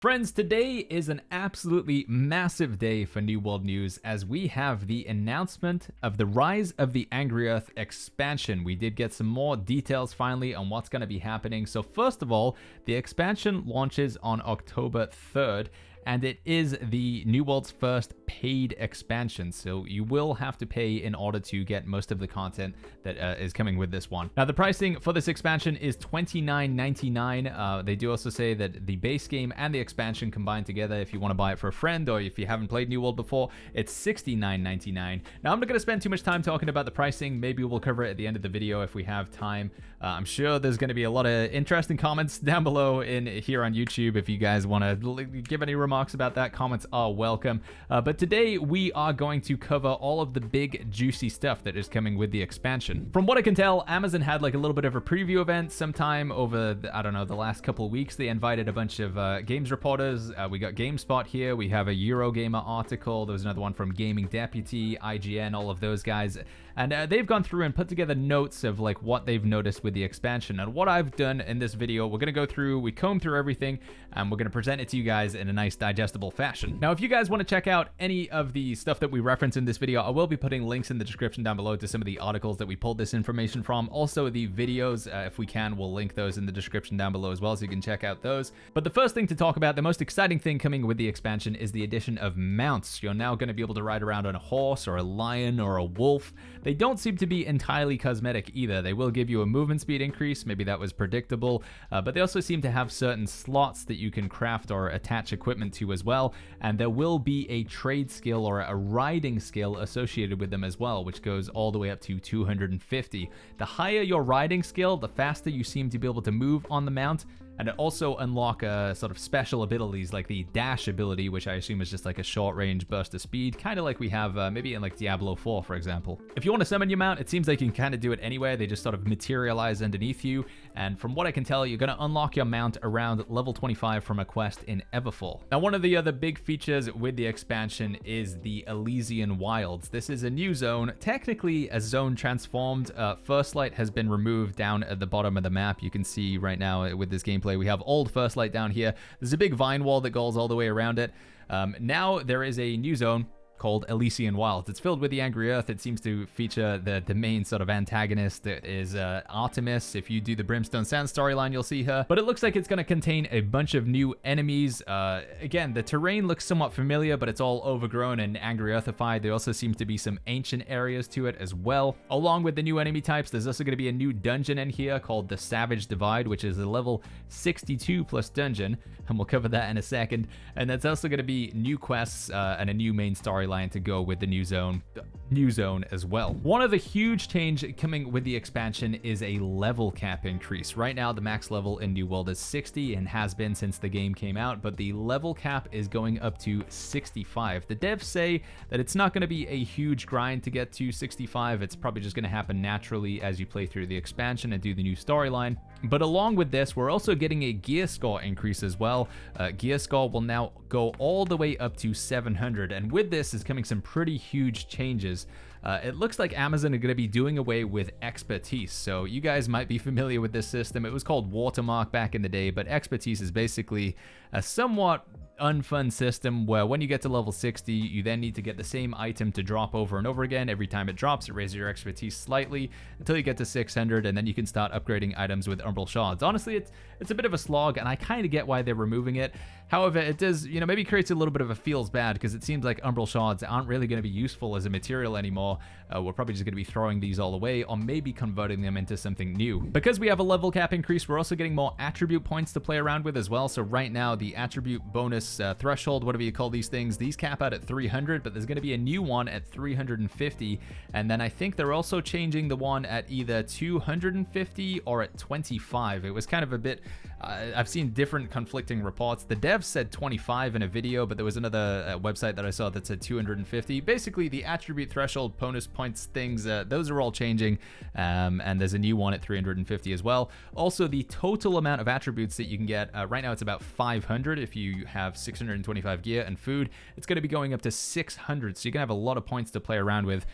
Friends, today is an absolutely massive day for New World News as we have the announcement of the Rise of the Angry Earth expansion. We did get some more details finally on what's going to be happening. So first of all, the expansion launches on October 3rd. And it is the New World's first paid expansion, so you will have to pay in order to get most of the content that is coming with this one. Now, the pricing for this expansion is $29.99. They do also say that the base game and the expansion combined together, if you want to buy it for a friend or if you haven't played New World before, it's $69.99. Now, I'm not going to spend too much time talking about the pricing. Maybe we'll cover it at the end of the video if we have time. I'm sure there's going to be a lot of interesting comments down below here on YouTube. If you guys want to give any remarks about that, comments are welcome. But today we are going to cover all of the big juicy stuff that is coming with the expansion. From what I can tell, Amazon had like a little bit of a preview event sometime over the last couple of weeks. They invited a bunch of games reporters. We got GameSpot here. We have a Eurogamer article. There was another one from Gaming Deputy, IGN, all of those guys. And they've gone through and put together notes of like what they've noticed with the expansion. And what I've done in this video, we're going to go through, we comb through everything, and we're going to present it to you guys in a nice digestible fashion. Now, if you guys want to check out any of the stuff that we reference in this video, I will be putting links in the description down below to some of the articles that we pulled this information from. Also, the videos, if we can, we'll link those in the description down below as well, so you can check out those. But the first thing to talk about, the most exciting thing coming with the expansion is the addition of mounts. You're now going to be able to ride around on a horse or a lion or a wolf. They don't seem to be entirely cosmetic either. They will give you a movement speed increase. Maybe that was predictable. But they also seem to have certain slots that you can craft or attach equipment to as well. And there will be a trade skill or a riding skill associated with them as well, which goes all the way up to 250. The higher your riding skill, the faster you seem to be able to move on the mount. And it also unlock sort of special abilities like the dash ability, which I assume is just like a short range burst of speed, kind of like we have maybe in like Diablo 4, for example. If you want to summon your mount, it seems like you can kind of do it anywhere. They just sort of materialize underneath you. And from what I can tell, you're going to unlock your mount around level 25 from a quest in Everfall. Now, one of the other big features with the expansion is the Elysian Wilds. This is a new zone, technically a zone transformed. First Light has been removed down at the bottom of the map. You can see right now with this gameplay, we have old First Light down here. There's a big vine wall that goes all the way around it. Now there is a new zone called Elysian Wilds. It's filled with the Angry Earth. It seems to feature the main sort of antagonist that is Artemis. If you do the Brimstone Sand storyline, you'll see her. But it looks like it's going to contain a bunch of new enemies. Again, the terrain looks somewhat familiar, but it's all overgrown and Angry Earthified. There also seems to be some ancient areas to it as well. Along with the new enemy types, there's also going to be a new dungeon in here called the Savage Divide, which is a level 62 plus dungeon, and we'll cover that in a second. And that's also going to be new quests and a new main storyline to go with the new zone as well. One of the huge change coming with the expansion is a level cap increase. Right now, the max level in New World is 60 and has been since the game came out, but the level cap is going up to 65. The devs say that it's not going to be a huge grind to get to 65. It's probably just going to happen naturally as you play through the expansion and do the new storyline. But along with this, we're also getting a gear score increase as well. Gear score will now go all the way up to 700, and with this is coming some pretty huge changes. It looks like Amazon are going to be doing away with expertise. So you guys might be familiar with this system. It was called Watermark back in the day, but expertise is basically a somewhat unfun system where when you get to level 60, you then need to get the same item to drop over and over again. Every time it drops, it raises your expertise slightly until you get to 600, and then you can start upgrading items with Umbral Shards. Honestly, it's a bit of a slog, and I kind of get why they're removing it. However, it does, maybe creates a little bit of a feels bad because it seems like Umbral Shards aren't really going to be useful as a material anymore. We're probably just going to be throwing these all away or maybe converting them into something new. Because we have a level cap increase, we're also getting more attribute points to play around with as well. So right now, the attribute bonus threshold, whatever you call these things, these cap out at 300, but there's going to be a new one at 350. And then I think they're also changing the one at either 250 or at 25. It was kind of a bit, I've seen different conflicting reports. The devs said 25 in a video, but there was another website that I saw that said 250. Basically, the attribute threshold, bonus points, things, those are all changing, and there's a new one at 350 as well. Also, the total amount of attributes that you can get, right now it's about 500 if you have 625 gear and food. It's going to be going up to 600, so you're going to have a lot of points to play around with.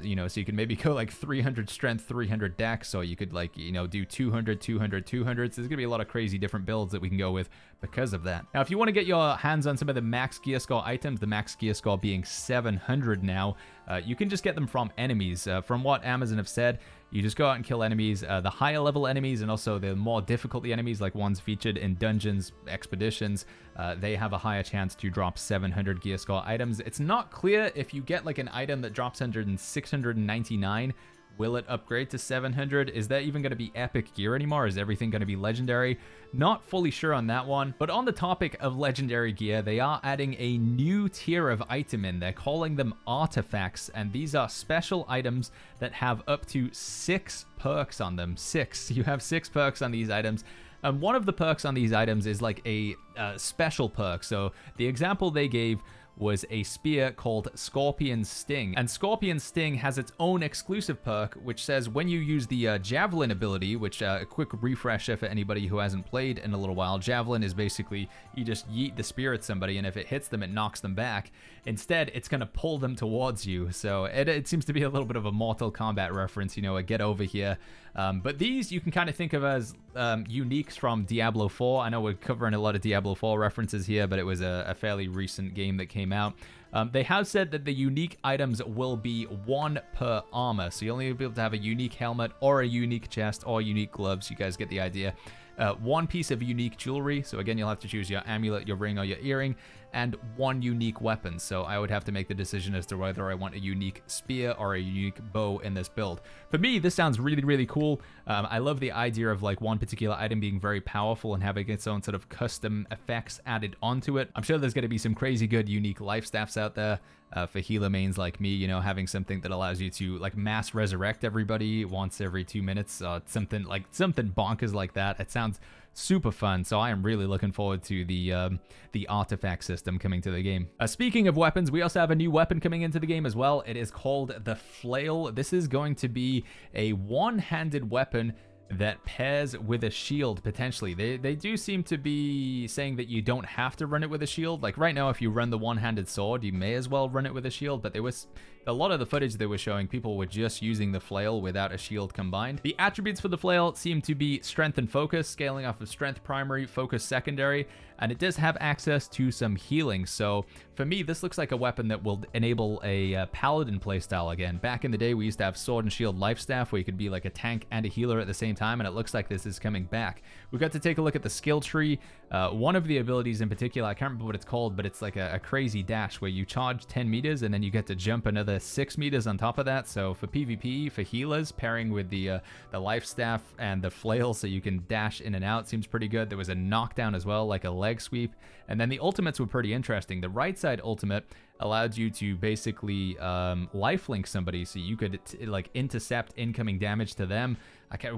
You know, so you can maybe go like 300 strength, 300 dex, or you could like, you know, do 200, 200, 200. So there's gonna be a lot of crazy different builds that we can go with because of that. Now, if you want to get your hands on some of the Max Gearscore items, the Max Gearscore being 700 now, you can just get them from enemies. From what Amazon have said, you just go out and kill enemies, the higher level enemies and also the more difficult the enemies, like ones featured in dungeons, expeditions, they have a higher chance to drop 700 Gearscore items. It's not clear if you get like an item that drops 699, will it upgrade to 700? Is that even going to be epic gear anymore? Is everything going to be legendary? Not fully sure on that one. But on the topic of legendary gear, they are adding a new tier of item in. They're calling them artifacts, and these are special items that have up to 6 perks on them. 6. You have 6 perks on these items. And one of the perks on these items is like a special perk. So the example they gave was a spear called Scorpion Sting. And Scorpion Sting has its own exclusive perk, which says when you use the Javelin ability, which a quick refresher for anybody who hasn't played in a little while, Javelin is basically you just yeet the spear at somebody, and if it hits them, it knocks them back. Instead, it's going to pull them towards you. So it seems to be a little bit of a Mortal Kombat reference, you know, a get over here. But these you can kind of think of as uniques from Diablo 4. I know we're covering a lot of Diablo 4 references here, but it was a fairly recent game that came out. They have said that the unique items will be 1 per armor, so you'll only be able to have a unique helmet or a unique chest or unique gloves. You guys get the idea. 1 piece of unique jewelry, so again you'll have to choose your amulet, your ring, or your earring, and 1 unique weapon. So I would have to make the decision as to whether I want a unique spear or a unique bow in this build. For me, this sounds really, really cool. I love the idea of like one particular item being very powerful and having its own sort of custom effects added onto it. I'm sure there's going to be some crazy good unique life staffs out there. For healer mains like me, you know, having something that allows you to like mass resurrect everybody once every 2 minutes, something bonkers like that. It sounds super fun, so I am really looking forward to the artifact system coming to the game. Speaking of weapons, we also have a new weapon coming into the game as well. It is called the Flail. This is going to be a one-handed weapon that pairs with a shield, potentially. They do seem to be saying that you don't have to run it with a shield. Like right now, if you run the one-handed sword, you may as well run it with a shield, but there was a lot of the footage they were showing, people were just using the flail without a shield combined. The attributes for the flail seem to be strength and focus, scaling off of strength primary, focus secondary, and it does have access to some healing. So for me, this looks like a weapon that will enable a paladin playstyle again. Back in the day, we used to have sword and shield life staff where you could be like a tank and a healer at the same time, and it looks like this is coming back. We got to take a look at the skill tree. One of the abilities in particular, I can't remember what it's called, but it's like a crazy dash where you charge 10 meters and then you get to jump another 6 meters on top of that. So for PvP, for healers, pairing with the life staff and the flail so you can dash in and out seems pretty good. There was a knockdown as well, like a leg sweep. And then the ultimates were pretty interesting. The right side ultimate allowed you to basically lifelink somebody so you could like intercept incoming damage to them.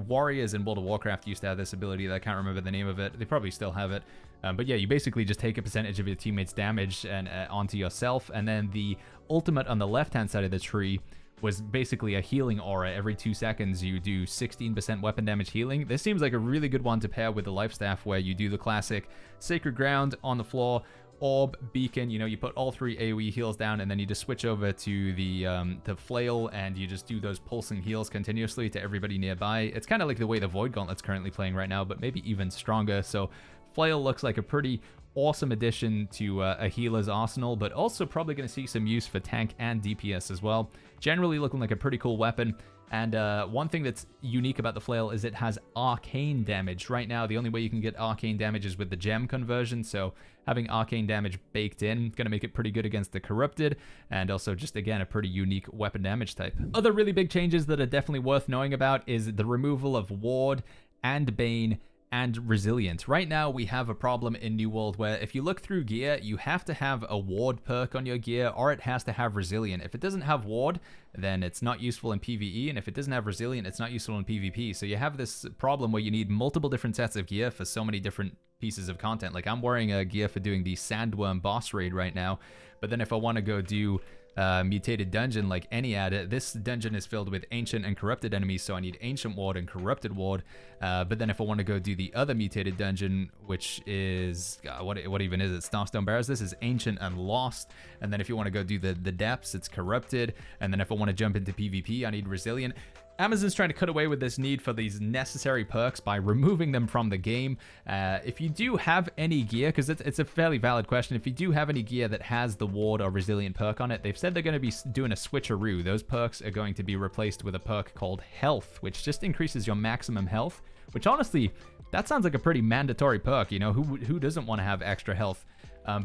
Warriors in World of Warcraft used to have this ability that I can't remember the name of it. They probably still have it. But yeah, you basically just take a percentage of your teammates' damage and onto yourself. And then the ultimate on the left-hand side of the tree was basically a healing aura. Every 2 seconds, you do 16% weapon damage healing. This seems like a really good one to pair with the life staff, where you do the classic Sacred Ground on the floor, Orb, Beacon, you know, you put all 3 AoE heals down, and then you just switch over to the flail, and you just do those pulsing heals continuously to everybody nearby. It's kind of like the way the Void Gauntlet's currently playing right now, but maybe even stronger. So flail looks like a pretty awesome addition to a healer's arsenal, but also probably going to see some use for tank and DPS as well. Generally looking like a pretty cool weapon. And one thing that's unique about the flail is it has arcane damage. Right now, the only way you can get arcane damage is with the gem conversion, so having arcane damage baked in going to make it pretty good against the corrupted, and also just, again, a pretty unique weapon damage type. Other really big changes that are definitely worth knowing about is the removal of Ward and Bane and Resilient. Right now, we have a problem in New World where if you look through gear, you have to have a Ward perk on your gear, or it has to have Resilient. If it doesn't have Ward, then it's not useful in PvE, and if it doesn't have Resilient, it's not useful in PvP. So you have this problem where you need multiple different sets of gear for so many different pieces of content. Like I'm wearing a gear for doing the Sandworm boss raid right now, but then if I want to go do mutated dungeon like any ad. This dungeon is filled with ancient and corrupted enemies, so I need ancient ward and corrupted ward. But then if I want to go do the other mutated dungeon, which is what even is it? Starstone Bears. This is ancient and lost. And then if you want to go do the depths, it's corrupted. And then if I want to jump into PvP, I need resilient. Amazon's trying to cut away with this need for these necessary perks by removing them from the game. If you do have any gear, because it's a fairly valid question, if you do have any gear that has the ward or resilient perk on it, they've said they're going to be doing a switcheroo. Those perks are going to be replaced with a perk called Health, which just increases your maximum health, which honestly, that sounds like a pretty mandatory perk. You know, who doesn't want to have extra health?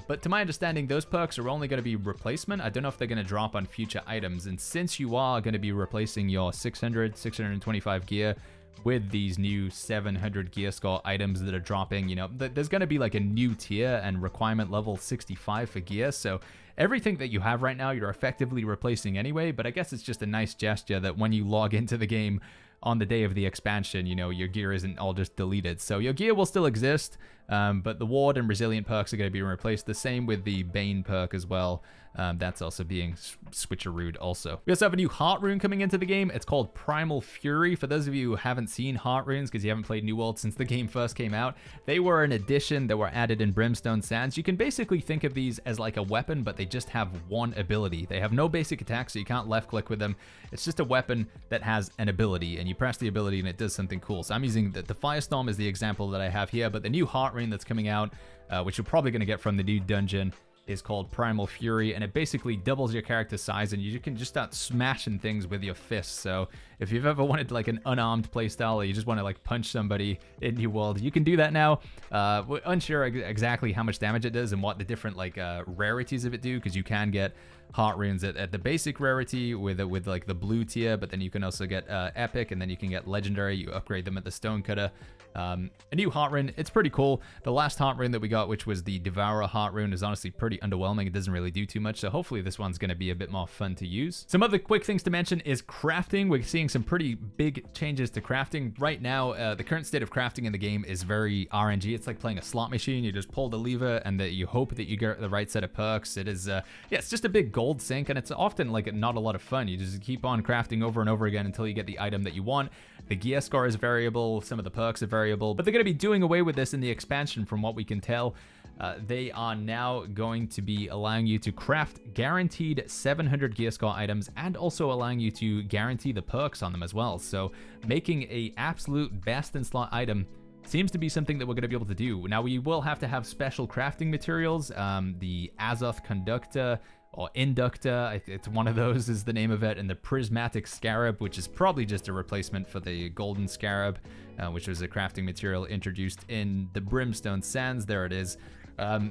But to my understanding, those perks are only going to be replacement. I don't know if they're going to drop on future items. And since you are going to be replacing your 600, 625 gear with these new 700 gear score items that are dropping, you know, there's going to be like a new tier and requirement level 65 for gear. So everything that you have right now, you're effectively replacing anyway. But I guess it's just a nice gesture that when you log into the game on the day of the expansion, you know, your gear isn't all just deleted. So your gear will still exist, but the ward and resilient perks are going to be replaced. The same with the Bane perk as well. That's also being switcherooed also. We also have a new Heartrune coming into the game. It's called Primal Fury. For those of you who haven't seen Heartrunes because you haven't played New World since the game first came out, they were an addition that were added in Brimstone Sands. You can basically think of these as like a weapon, but they just have one ability. They have no basic attack, so you can't left click with them. It's just a weapon that has an ability, and you press the ability and it does something cool. So I'm using the Firestorm as the example that I have here, but the new Heartrune that's coming out, which you're probably going to get from the new dungeon, is called Primal Fury, and it basically doubles your character size, and you can just start smashing things with your fists. So if you've ever wanted like an unarmed playstyle, or you just want to like punch somebody in New World, you can do that now. We're unsure exactly how much damage it does and what the different like rarities of it do, because you can get Heartrunes at the basic rarity with like the blue tier, but then you can also get epic, and then you can get legendary. You upgrade them at the Stonecutter. A new Heartrune, it's pretty cool. The last Heartrune that we got, which was the Devourer Heartrune, is honestly pretty underwhelming. It doesn't really do too much, so hopefully this one's going to be a bit more fun to use. Some other quick things to mention is crafting. We're seeing some pretty big changes to crafting. Right now, the current state of crafting in the game is very RNG. It's like playing a slot machine. You just pull the lever and you hope that you get the right set of perks. It is, yeah, it's just a big gold sink, and it's often like not a lot of fun. You just keep on crafting over and over again until you get the item that you want. The gear score is variable, some of the perks are variable, but they're going to be doing away with this in the expansion from what we can tell. They are now going to be allowing you to craft guaranteed 700 gear score items, and also allowing you to guarantee the perks on them as well. So making a absolute best in slot item seems to be something that we're going to be able to do. Now we will have to have special crafting materials. The Azoth Conductor or Inductor, it's one of those is the name of it, and the Prismatic Scarab, which is probably just a replacement for the Golden Scarab, which was a crafting material introduced in the Brimstone Sands. There it is.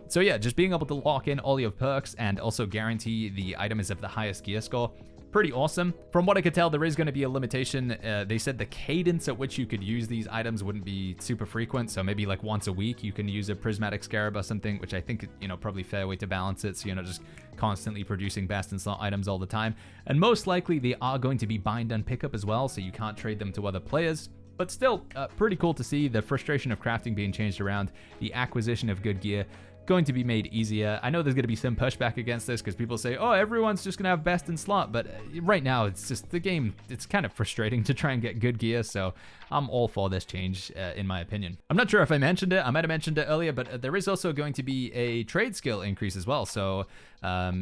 So yeah, just being able to lock in all your perks and also guarantee the item is of the highest gear score. Pretty awesome. From what I could tell, there is going to be a limitation. They said the cadence at which you could use these items wouldn't be super frequent, so maybe like once a week you can use a Prismatic Scarab or something, which I think, you know, probably a fair way to balance it, so you're not just constantly producing best in slot items all the time. And most likely they are going to be bind and pickup as well, so you can't trade them to other players. But still, pretty cool to see the frustration of crafting being changed around, the acquisition of good gear going to be made easier. I know there's going to be some pushback against this because people say, oh, everyone's just going to have best in slot, but right now it's just the game, it's kind of frustrating to try and get good gear, so I'm all for this change in my opinion. I'm not sure if I mentioned it, I might have mentioned it earlier, but there is also going to be a trade skill increase as well. So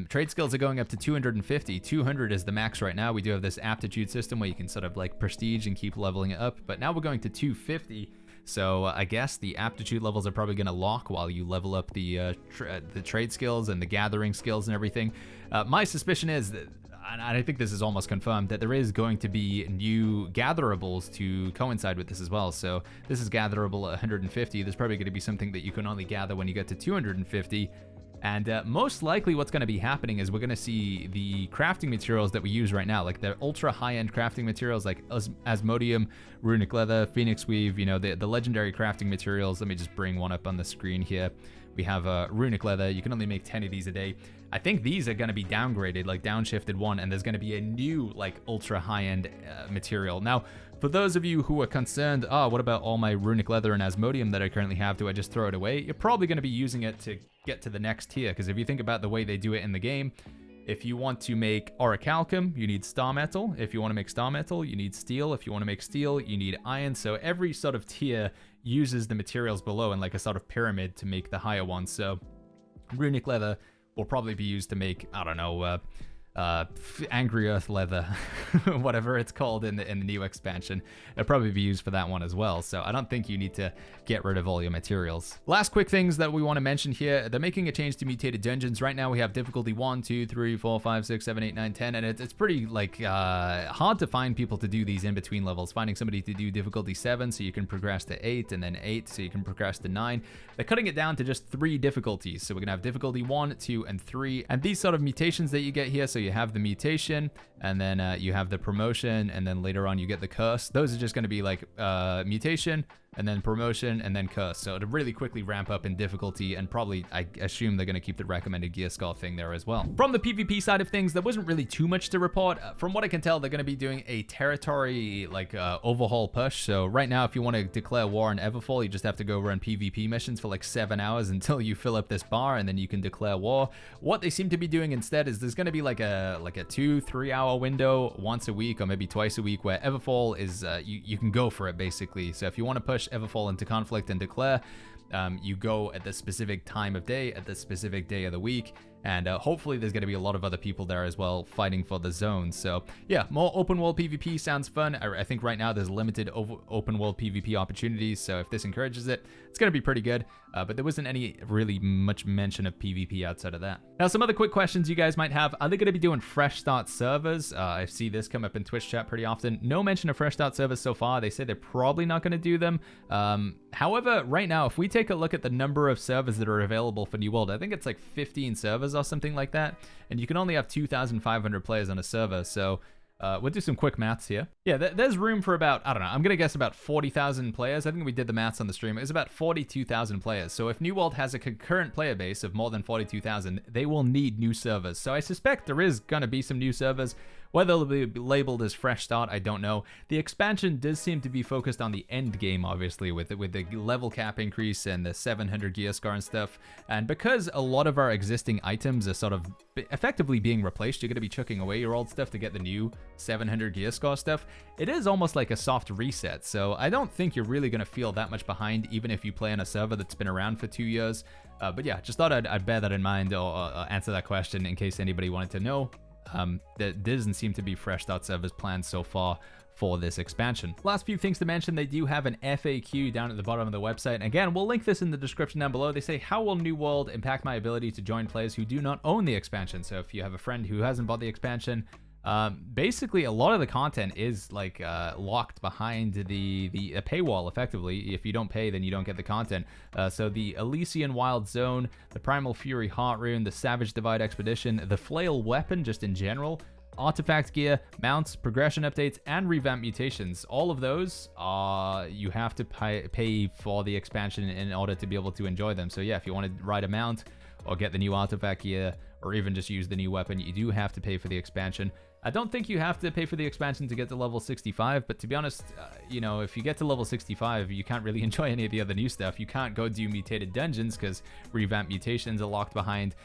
trade skills are going up to 250. 200 is the max right now. We do have this aptitude system where you can sort of like prestige and keep leveling it up, but now we're going to 250. So I guess the aptitude levels are probably going to lock while you level up the trade skills and the gathering skills and everything. My suspicion is that, and I think this is almost confirmed, that there is going to be new gatherables to coincide with this as well. So this is gatherable at 150. There's probably going to be something that you can only gather when you get to 250. And most likely what's going to be happening is we're going to see the crafting materials that we use right now, like the ultra high-end crafting materials like Asmodeum, Runic Leather, Phoenix Weave, you know, the legendary crafting materials. Let me just bring one up on the screen here. We have Runic Leather. You can only make 10 of these a day. I think these are going to be downgraded, like downshifted one, and there's going to be a new like ultra high-end material. Now, for those of you who are concerned, what about all my Runic Leather and Asmodeum that I currently have? Do I just throw it away? You're probably going to be using it to get to the next tier, because if you think about the way they do it in the game, If you want to make orichalcum, you need star metal. If you want to make star metal, you need steel. If you want to make steel, you need iron. So every sort of tier uses the materials below in like a sort of pyramid to make the higher ones. So runic leather will probably be used to make, I don't know, Angry Earth leather, whatever it's called in the new expansion. It'll probably be used for that one as well. So I don't think you need to get rid of all your materials. Last quick things that we want to mention here. They're making a change to mutated dungeons. Right now we have difficulty 1, 2, 3, 4, 5, 6, 7, 8, 9, 10. And it's pretty like hard to find people to do these in between levels. Finding somebody to do difficulty 7 so you can progress to 8, and then 8 so you can progress to 9. They're cutting it down to just 3 difficulties. So we're going to have difficulty 1, 2, and 3. And these sort of mutations that you get here, so you have the mutation, and then you have the promotion, and then later on you get the curse. Those are just going to be like mutation, and then promotion, and then curse. So it'll really quickly ramp up in difficulty, and probably, I assume they're going to keep the recommended gear score thing there as well. From the PvP side of things, there wasn't really too much to report. From what I can tell, they're going to be doing a territory like overhaul push. So right now, if you want to declare war on Everfall, you just have to go run PvP missions for like 7 hours until you fill up this bar, and then you can declare war. What they seem to be doing instead is there's going to be like a 2-3 hour window once a week, or maybe twice a week, where Everfall is you can go for it basically. So if you want to push Everfall into conflict and declare, you go at the specific time of day, at the specific day of the week, and hopefully there's going to be a lot of other people there as well fighting for the zone. So yeah, more open world PvP sounds fun. I think right now there's limited open world PvP opportunities, so if this encourages it, it's going to be pretty good. But there wasn't any really much mention of PvP outside of that. Now, some other quick questions you guys might have. Are they going to be doing fresh start servers? I see this come up in Twitch chat pretty often. No mention of fresh start servers so far. They say they're probably not going to do them. However, right now, if we take a look at the number of servers that are available for New World, I think it's like 15 servers or something like that. And you can only have 2,500 players on a server. So we'll do some quick maths here. Yeah, there's room for about, I don't know, I'm going to guess about 40,000 players. I think we did the maths on the stream. It was about 42,000 players. So if New World has a concurrent player base of more than 42,000, they will need new servers. So I suspect there is going to be some new servers. Whether they'll be labeled as fresh start, I don't know. The expansion does seem to be focused on the end game, obviously, with the level cap increase and the 700 gear score and stuff. And because a lot of our existing items are sort of effectively being replaced, you're going to be chucking away your old stuff to get the new 700 gear score stuff. It is almost like a soft reset, so I don't think you're really going to feel that much behind, even if you play on a server that's been around for 2 years. But yeah, just thought I'd bear that in mind, or answer that question in case anybody wanted to know. There doesn't seem to be fresh start servers planned so far for this expansion. Last few things to mention, they do have an FAQ down at the bottom of the website. And again, we'll link this in the description down below. They say, how will New World impact my ability to join players who do not own the expansion? So if you have a friend who hasn't bought the expansion, basically a lot of the content is like locked behind the paywall effectively. If you don't pay, then you don't get the content. So the Elysian Wild Zone, the Primal Fury Heartrune, the Savage Divide Expedition, the Flail Weapon just in general, artifact gear, mounts, progression updates, and revamped mutations. All of those you have to pay for the expansion in order to be able to enjoy them. So yeah, if you want to ride a mount or get the new artifact gear, or even just use the new weapon, you do have to pay for the expansion. I don't think you have to pay for the expansion to get to level 65, but to be honest, you know, if you get to level 65, you can't really enjoy any of the other new stuff. You can't go do mutated dungeons because revamped mutations are locked behind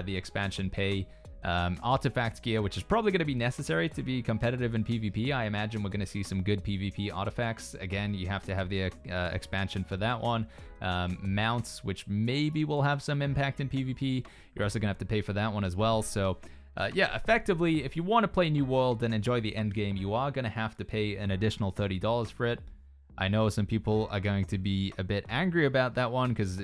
the expansion pay. Artifact gear, which is probably going to be necessary to be competitive in PvP. I imagine we're going to see some good PvP artifacts. Again, you have to have the expansion for that one. Mounts, which maybe will have some impact in PvP. You're also going to have to pay for that one as well. So yeah, effectively, if you want to play New World and enjoy the end game, you are going to have to pay an additional $30 for it. I know some people are going to be a bit angry about that one because,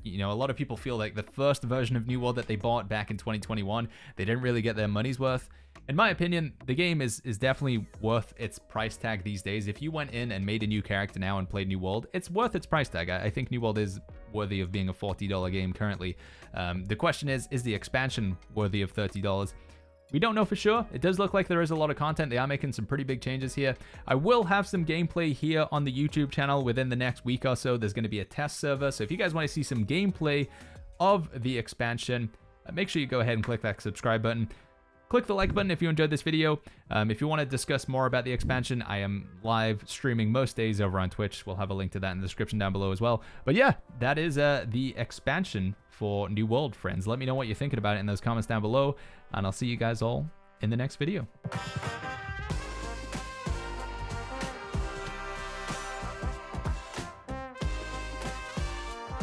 you know, a lot of people feel like the first version of New World that they bought back in 2021, they didn't really get their money's worth. In my opinion, the game is definitely worth its price tag these days. If you went in and made a new character now and played New World, it's worth its price tag. I think New World is worthy of being a $40 game currently. The question is the expansion worthy of $30? We don't know for sure. It does look like there is a lot of content. They are making some pretty big changes here. I will have some gameplay here on the YouTube channel within the next week or so. There's going to be a test server. So if you guys want to see some gameplay of the expansion, make sure you go ahead and click that subscribe button. click the like button if you enjoyed this video. If you want to discuss more about the expansion, I am live streaming most days over on Twitch. We'll have a link to that in the description down below as well. But yeah, that is the expansion for New World, friends. Let me know what you're thinking about it in those comments down below, and I'll see you guys all in the next video.